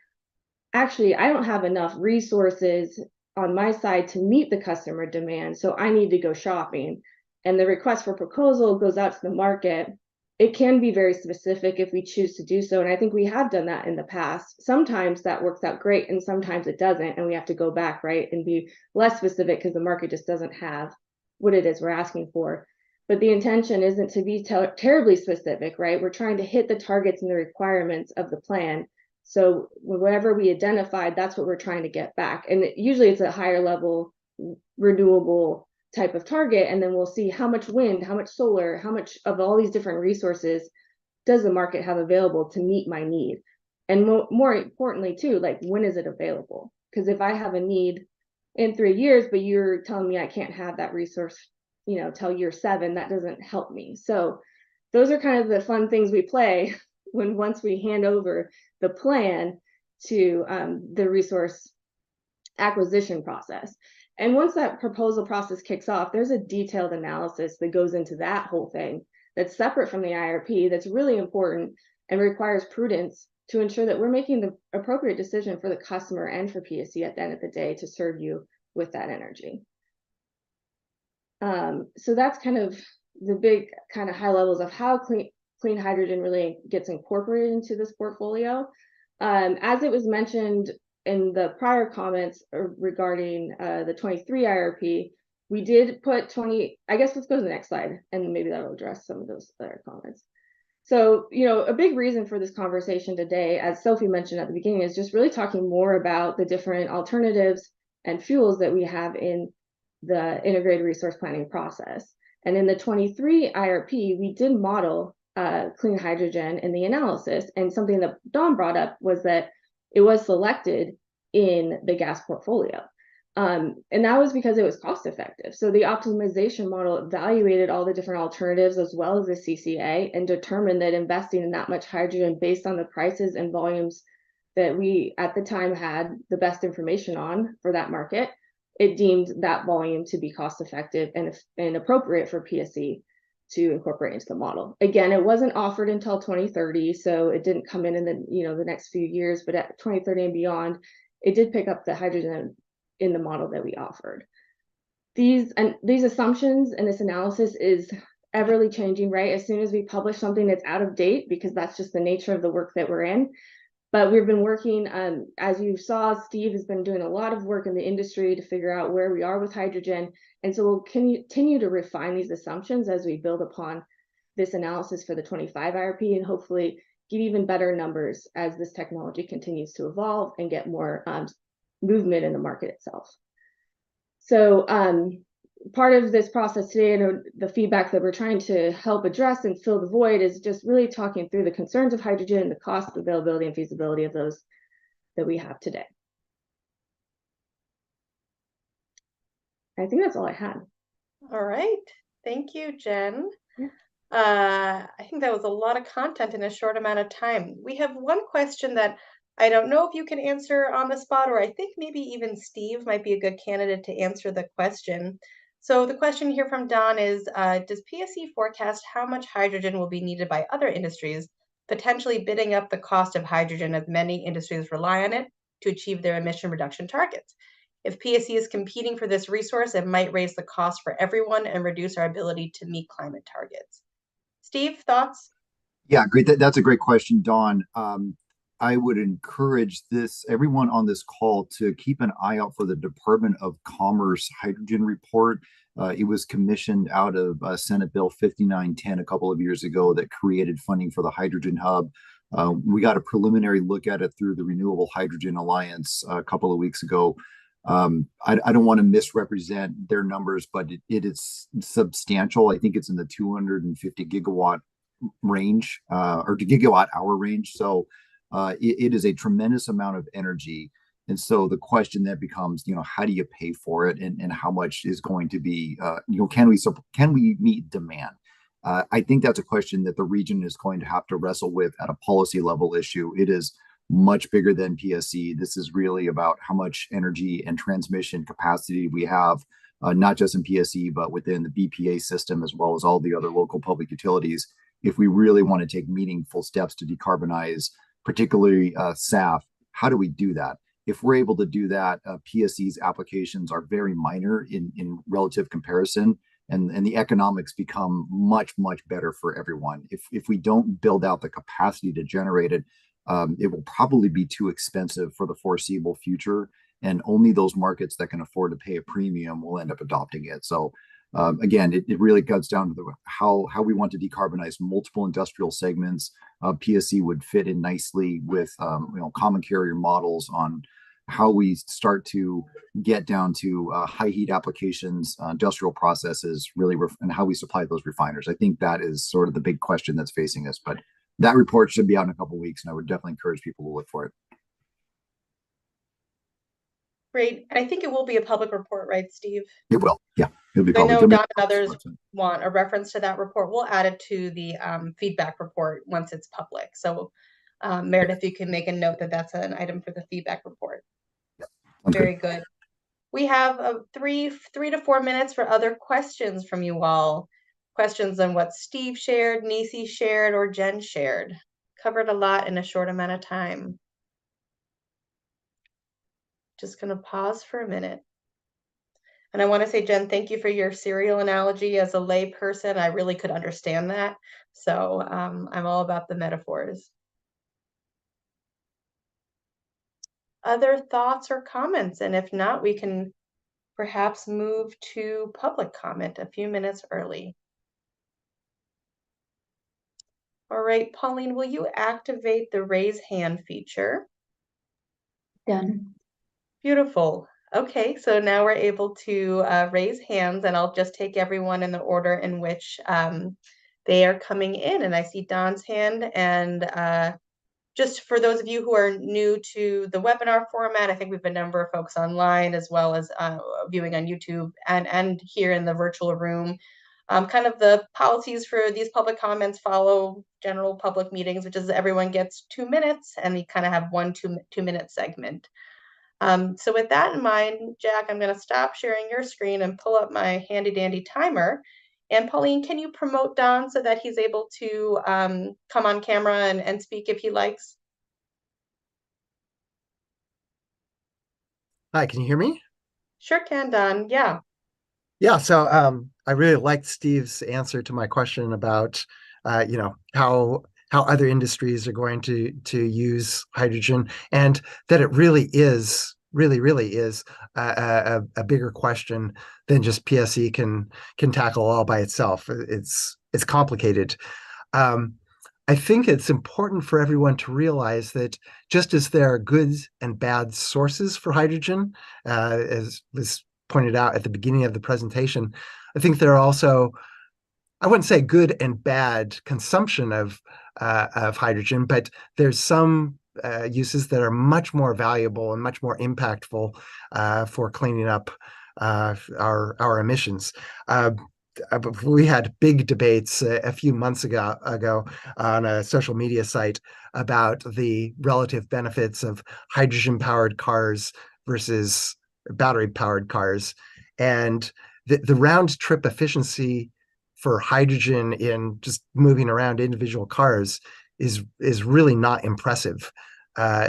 actually I don't have enough resources on my side to meet the customer demand. So I need to go shopping. And the request for proposal goes out to the market. It can be very specific if we choose to do so. And I think we have done that in the past. Sometimes that works out great and sometimes it doesn't. And we have to go back, right, and be less specific because the market just doesn't have what it is we're asking for. But the intention isn't to be terribly specific, right? We're trying to hit the targets and the requirements of the plan. So whatever we identified, that's what we're trying to get back. And usually it's a higher level renewable type of target. And then we'll see how much wind, how much solar, how much of all these different resources does the market have available to meet my need? And more importantly too, like when is it available? Because if I have a need in 3 years, but you're telling me I can't have that resource, till year 7, that doesn't help me. So those are kind of the fun things we play once we hand over the plan to the resource acquisition process. And once that proposal process kicks off, there's a detailed analysis that goes into that whole thing that's separate from the IRP that's really important and requires prudence to ensure that we're making the appropriate decision for the customer and for PSE at the end of the day to serve you with that energy. So that's kind of the big kind of high levels of how clean hydrogen really gets incorporated into this portfolio. As it was mentioned in the prior comments regarding the 23 IRP, we did put I guess let's go to the next slide and maybe that'll address some of those other comments. So, a big reason for this conversation today, as Sophie mentioned at the beginning, is just really talking more about the different alternatives and fuels that we have in the integrated resource planning process. And in the 23 IRP, we did model clean hydrogen in the analysis. And something that Dawn brought up was that it was selected in the gas portfolio. And that was because it was cost effective. So the optimization model evaluated all the different alternatives as well as the CCA and determined that investing in that much hydrogen based on the prices and volumes that we at the time had the best information on for that market, it deemed that volume to be cost effective and appropriate for PSE to incorporate into the model. Again, it wasn't offered until 2030, so it didn't come in the next few years, but at 2030 and beyond, it did pick up the hydrogen in the model that we offered. These assumptions and this analysis is everly changing, right? As soon as we publish something that's out of date, because that's just the nature of the work that we're in. But we've been working, as you saw, Steve has been doing a lot of work in the industry to figure out where we are with hydrogen. And so we'll continue to refine these assumptions as we build upon this analysis for the 25 IRP and hopefully get even better numbers as this technology continues to evolve and get more movement in the market itself. So part of this process today and the feedback that we're trying to help address and fill the void is just really talking through the concerns of hydrogen, the cost, availability, and feasibility of those that we have today. I think that's all I had. All right. Thank you, Jen. Yeah. I think that was a lot of content in a short amount of time. We have one question that I don't know if you can answer on the spot, or I think maybe even Steve might be a good candidate to answer the question. So the question here from Don is, does PSE forecast how much hydrogen will be needed by other industries, potentially bidding up the cost of hydrogen as many industries rely on it to achieve their emission reduction targets? If PSE is competing for this resource, it might raise the cost for everyone and reduce our ability to meet climate targets. Steve, thoughts? Yeah, great. That's a great question, Dawn. I would encourage everyone on this call to keep an eye out for the Department of Commerce hydrogen report. It was commissioned out of Senate Bill 5910 a couple of years ago that created funding for the Hydrogen Hub. We got a preliminary look at it through the Renewable Hydrogen Alliance a couple of weeks ago. I don't want to misrepresent their numbers, but it is substantial. I think it's in the 250 gigawatt range or to gigawatt hour range. So it is a tremendous amount of energy. And so the question then becomes, how do you pay for it, and how much is going to be, can we meet demand? I think that's a question that the region is going to have to wrestle with at a policy level issue. It is much bigger than PSE. This is really about how much energy and transmission capacity we have, not just in PSE, but within the BPA system, as well as all the other local public utilities, if we really want to take meaningful steps to decarbonize, particularly SAF. How do we do that? If we're able to do that, PSE's applications are very minor in relative comparison, and the economics become much, much better for everyone. If we don't build out the capacity to generate it, it will probably be too expensive for the foreseeable future, and only those markets that can afford to pay a premium will end up adopting it. So again, it really cuts down to how we want to decarbonize multiple industrial segments. PSE would fit in nicely with common carrier models on how we start to get down to high heat applications, industrial processes, really, and how we supply those refiners. I think that is sort of the big question that's facing us. But that report should be out in a couple of weeks, and I would definitely encourage people to look for it. Great. And I think it will be a public report, right, Steve? It will. Yeah, it'll be I know public. Don and others want a reference to that report. We'll add it to the feedback report once it's public. So Meredith, you can make a note that that's an item for the feedback report. Very good. We have 3 to 4 minutes for other questions from you all. Questions on what Steve shared, Nisi shared, or Jen shared. Covered a lot in a short amount of time. Just going to pause for a minute. And I want to say, Jen, thank you for your cereal analogy. As a lay person, I really could understand that. So I'm all about the metaphors. Other thoughts or comments? And if not, we can perhaps move to public comment a few minutes early. All right, Pauline, will you activate the raise hand feature? Done. Beautiful. Okay, so now we're able to raise hands, and I'll just take everyone in the order in which they are coming in. And I see Don's hand and Just for those of you who are new to the webinar format, I think we have a number of folks online as well as viewing on YouTube and here in the virtual room. Kind of the policies for these public comments follow general public meetings, which is everyone gets 2 minutes and we kind of have one 2-minute segment. So with that in mind, Jack, I'm going to stop sharing your screen and pull up my handy dandy timer. And Pauline, can you promote Don so that he's able to come on camera and speak if he likes? Hi, can you hear me? Sure can, Don. Yeah. Yeah, so I really liked Steve's answer to my question about how other industries are going to use hydrogen, and that it really is a bigger question than just PSE can tackle all by itself. It's complicated. I think it's important for everyone to realize that just as there are good and bad sources for hydrogen, as was pointed out at the beginning of the presentation, I think there are also, I wouldn't say good and bad consumption of hydrogen, but there's some uses that are much more valuable and much more impactful for cleaning up our emissions. We had big debates a few months ago on a social media site about the relative benefits of hydrogen-powered cars versus battery-powered cars. And the round-trip efficiency for hydrogen in just moving around individual cars is really not impressive.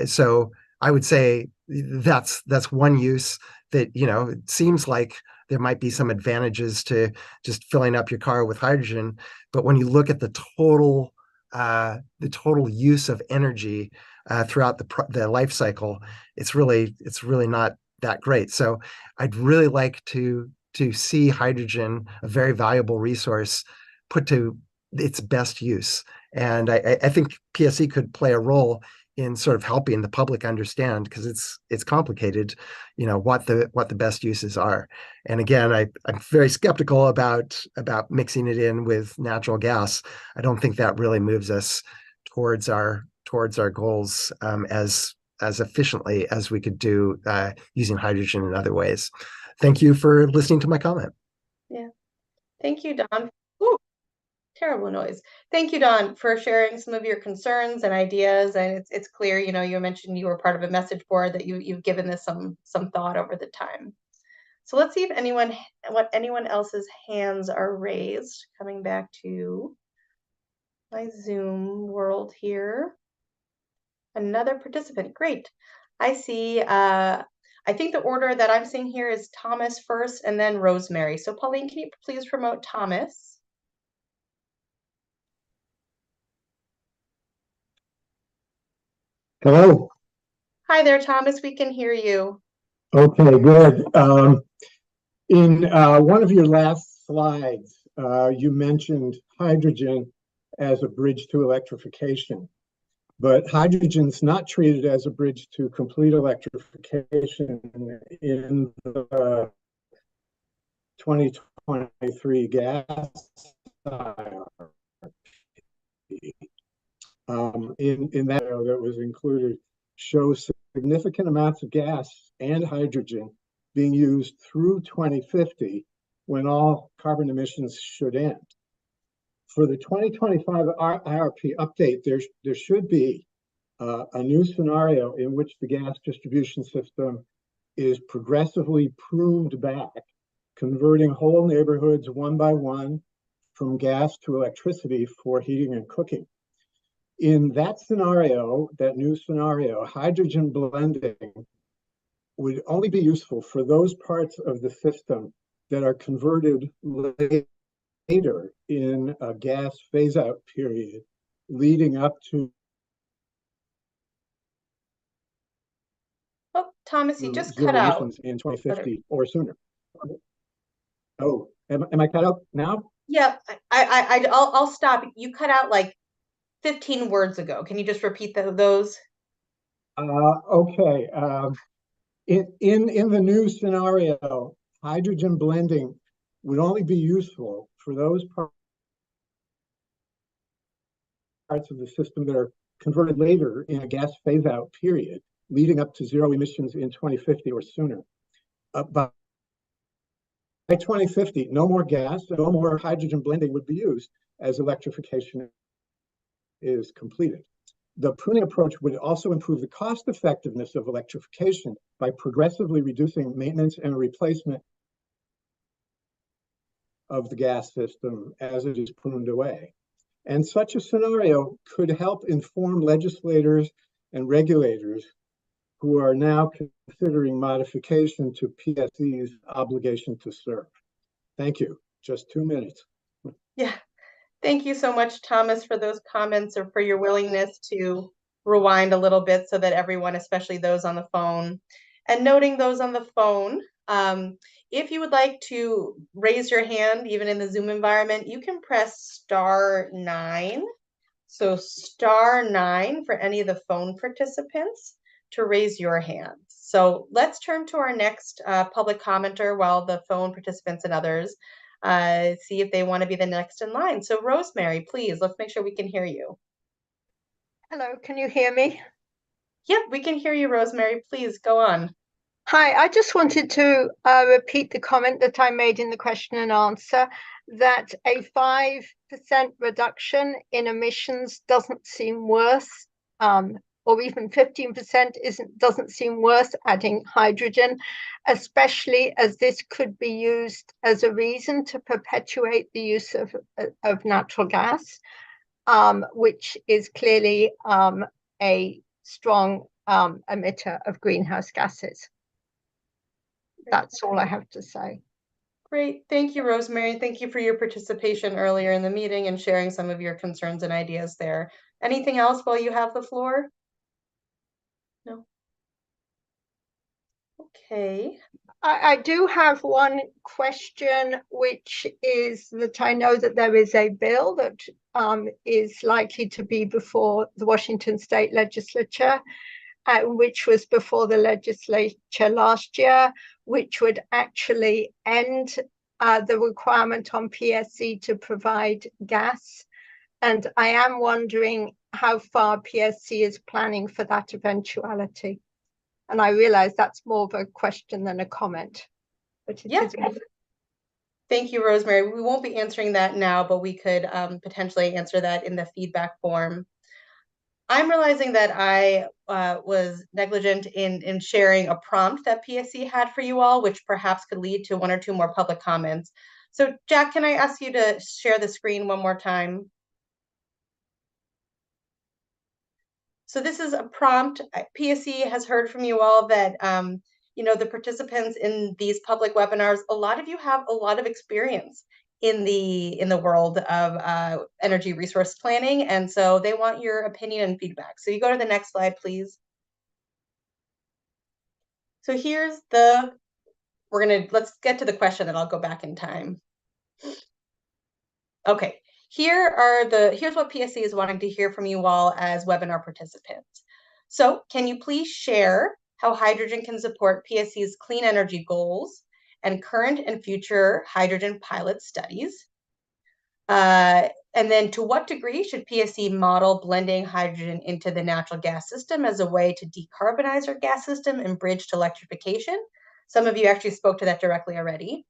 So I would say that's one use that, it seems like there might be some advantages to just filling up your car with hydrogen, but when you look at the total use of energy throughout the life cycle, it's really not that great. So I'd really like to see hydrogen, a very valuable resource, put to its best use. And I think PSE could play a role in sort of helping the public understand, because it's complicated, what the best uses are. And again, I'm very skeptical about mixing it in with natural gas. I don't think that really moves us towards our goals as efficiently as we could do using hydrogen in other ways. Thank you for listening to my comment. Yeah. Thank you, Don. Ooh, terrible noise. Thank you, Don, for sharing some of your concerns and ideas. And it's clear, you mentioned you were part of a message board, that you've given this some thought over the time. So let's see if anyone else's hands are raised. Coming back to my Zoom world here. Another participant. Great. I see. I think the order that I'm seeing here is Thomas first and then Rosemary. So Pauline, can you please promote Thomas? Hello. Hi there, Thomas. We can hear you. Okay, good. In one of your last slides, you mentioned hydrogen as a bridge to electrification, but hydrogen's not treated as a bridge to complete electrification in the 2023 gas IRP. In that that was included, shows significant amounts of gas and hydrogen being used through 2050, when all carbon emissions should end. For the 2025 IRP update, there should be a new scenario in which the gas distribution system is progressively pruned back, converting whole neighborhoods one by one from gas to electricity for heating and cooking. In that scenario, that new scenario, hydrogen blending would only be useful for those parts of the system that are converted later in a gas phase-out period, leading up to. Oh, Thomas, you just cut out. In 2050 or sooner. Oh, am I cut out now? Yeah, I'll stop. You cut out like 15 words ago. Can you just repeat those? Okay. In the new scenario, hydrogen blending would only be useful for those parts of the system that are converted later in a gas phase-out period, leading up to zero emissions in 2050 or sooner. By 2050, no more gas, no more hydrogen blending would be used as electrification is completed. The pruning approach would also improve the cost effectiveness of electrification by progressively reducing maintenance and replacement of the gas system as it is pruned away. And such a scenario could help inform legislators and regulators who are now considering modification to PSE's obligation to serve. Thank you. Just 2 minutes. Yeah. Thank you so much, Thomas, for those comments or for your willingness to rewind a little bit so that everyone, especially those on the phone, and noting those on the phone, if you would like to raise your hand, even in the Zoom environment, you can press *9. So *9 for any of the phone participants to raise your hand. So let's turn to our next public commenter while the phone participants and others see if they want to be the next in line. So Rosemary, please, let's make sure we can hear you. Hello, can you hear me? Yep, we can hear you, Rosemary. Please go on. Hi, I just wanted to repeat the comment that I made in the question and answer, that a 5% reduction in emissions doesn't seem worse, or even 15% doesn't seem worth adding hydrogen, especially as this could be used as a reason to perpetuate the use of natural gas, which is clearly a strong emitter of greenhouse gases. That's all I have to say. Great. Thank you, Rosemary. Thank you for your participation earlier in the meeting and sharing some of your concerns and ideas there. Anything else while you have the floor? No. Okay. I do have one question, which is that I know that there is a bill that is likely to be before the Washington State Legislature, which was before the legislature last year, which would actually end the requirement on PSE to provide gas. And I am wondering how far PSE is planning for that eventuality. And I realize that's more of a question than a comment. But yeah. Thank you, Rosemary. We won't be answering that now, but we could potentially answer that in the feedback form. I'm realizing that I was negligent in sharing a prompt that PSE had for you all, which perhaps could lead to 1 or 2 more public comments. So Jack, can I ask you to share the screen one more time? So this is a prompt. PSE has heard from you all that the participants in these public webinars, a lot of you have a lot of experience in the world of energy resource planning, and so they want your opinion and feedback. So you go to the next slide, please. So here's let's get to the question, and I'll go back in time. Okay, here's what PSE is wanting to hear from you all as webinar participants. So can you please share how hydrogen can support PSE's clean energy goals and current and future hydrogen pilot studies? And then to what degree should PSE model blending hydrogen into the natural gas system as a way to decarbonize our gas system and bridge to electrification? Some of you actually spoke to that directly already.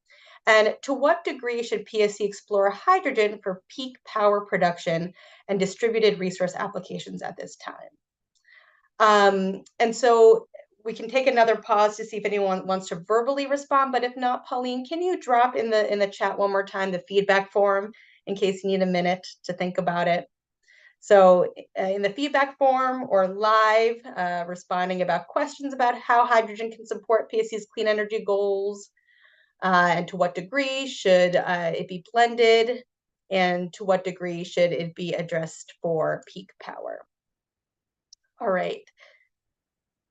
And to what degree should PSE explore hydrogen for peak power production and distributed resource applications at this time? And so we can take another pause to see if anyone wants to verbally respond, but if not, Pauline, can you drop in the chat one more time the feedback form in case you need a minute to think about it? So in the feedback form or live, responding about questions about how hydrogen can support PSE's clean energy goals, and to what degree should it be blended, and to what degree should it be addressed for peak power? All right.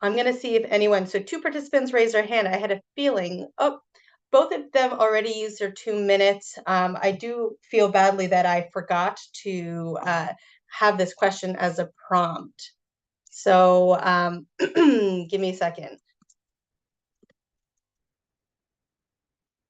I'm going to see if anyone, so 2 participants raised their hand. I had a feeling, both of them already used their 2 minutes. I do feel badly that I forgot to have this question as a prompt. So give me a second.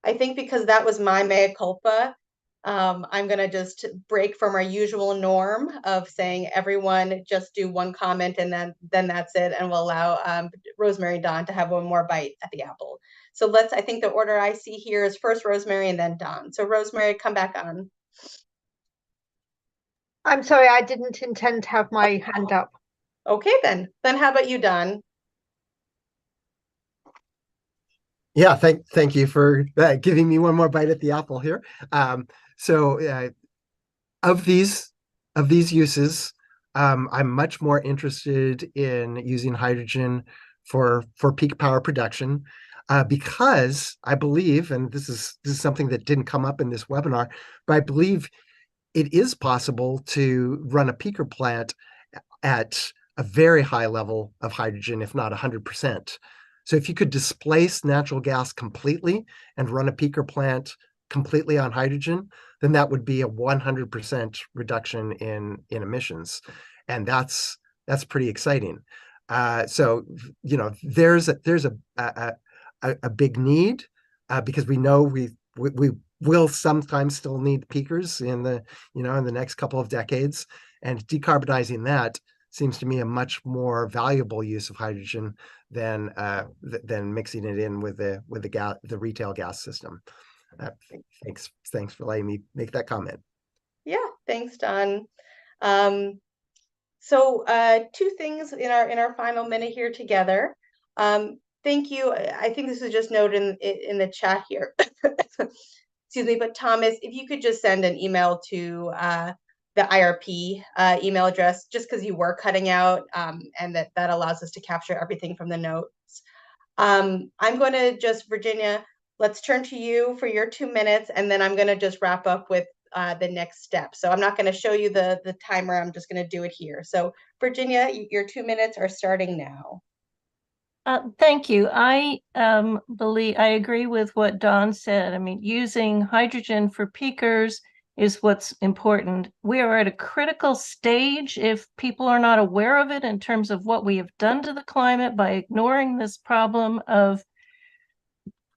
I think because that was my mea culpa, I'm going to just break from our usual norm of saying everyone just do one comment and then that's it. And we'll allow Rosemary and Dawn to have one more bite at the apple. So I think the order I see here is first Rosemary and then Dawn. So Rosemary, come back on. I'm sorry, I didn't intend to have my hand up. Okay, then how about you, Dawn? Yeah, thank you for giving me one more bite at the apple here. So of these uses, I'm much more interested in using hydrogen for peak power production because I believe, and this is something that didn't come up in this webinar, but I believe it is possible to run a peaker plant at a very high level of hydrogen, if not 100%. So if you could displace natural gas completely and run a peaker plant completely on hydrogen, then that would be a 100% reduction in emissions, and that's pretty exciting. So there's a big need because we know we will sometimes still need peakers in the next couple of decades, and decarbonizing that seems to me a much more valuable use of hydrogen than mixing it in with the retail gas system. Thanks for letting me make that comment. Yeah, thanks, Dawn. So two things in our final minute here together. Thank you. I think this was just noted in the chat here. Excuse me, but Thomas, if you could just send an email to the IRP email address, just because you were cutting out, and that allows us to capture everything from the notes. I'm going to just, Virginia, let's turn to you for your 2 minutes, and then I'm going to just wrap up with the next step. So I'm not going to show you the timer. I'm just going to do it here. So Virginia, your 2 minutes are starting now. Thank you. I agree with what Dawn said. I mean, using hydrogen for peakers is what's important. We are at a critical stage if people are not aware of it in terms of what we have done to the climate by ignoring this problem of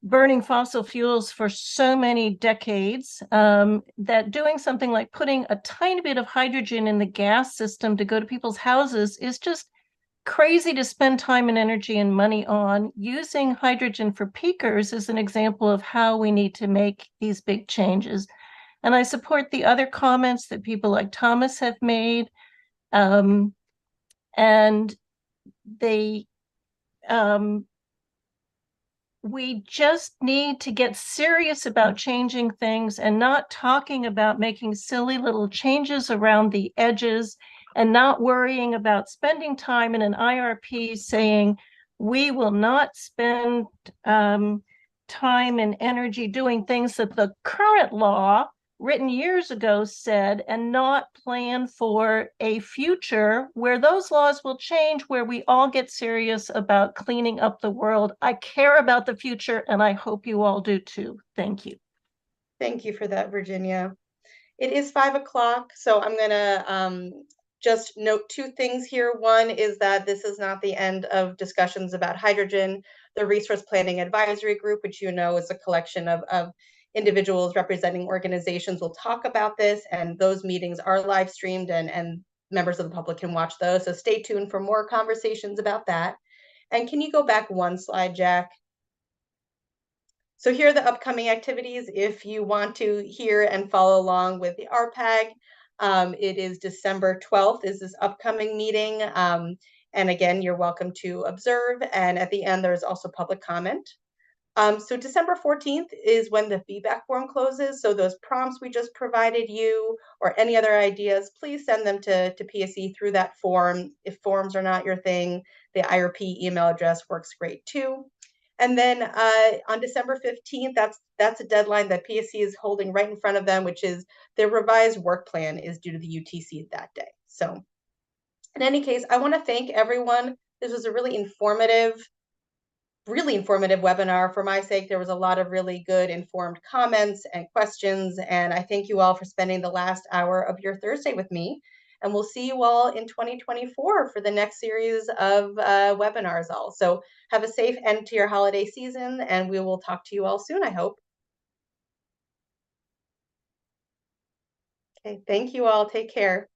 burning fossil fuels for so many decades, that doing something like putting a tiny bit of hydrogen in the gas system to go to people's houses is just crazy to spend time and energy and money on. Using hydrogen for peakers is an example of how we need to make these big changes. And I support the other comments that people like Thomas have made. And we just need to get serious about changing things and not talking about making silly little changes around the edges and not worrying about spending time in an IRP saying we will not spend time and energy doing things that the current law written years ago said, and not plan for a future where those laws will change, where we all get serious about cleaning up the world. I care about the future, and I hope you all do too. Thank you. Thank you for that, Virginia. It is 5 o'clock, so I'm gonna just note two things here. One is that this is not the end of discussions about hydrogen. The Resource Planning Advisory Group, which you know is a collection of individuals representing organizations, will talk about this, and those meetings are live streamed and members of the public can watch those. So stay tuned for more conversations about that. And can you go back one slide, Jack? So here are the upcoming activities. If you want to hear and follow along with the RPAG, it is December 12th is this upcoming meeting. And again, you're welcome to observe. And at the end, there's also public comment. So December 14th is when the feedback form closes. So those prompts we just provided you or any other ideas, please send them to PSE through that form. If forms are not your thing, the IRP email address works great too. And then on December 15th, that's a deadline that PSE is holding right in front of them, which is their revised work plan is due to the UTC that day. So in any case, I want to thank everyone. This was a really informative webinar. For my sake, there was a lot of really good informed comments and questions. And I thank you all for spending the last hour of your Thursday with me. And we'll see you all in 2024 for the next series of webinars all. So have a safe end to your holiday season, and we will talk to you all soon, I hope. Okay, thank you all. Take care.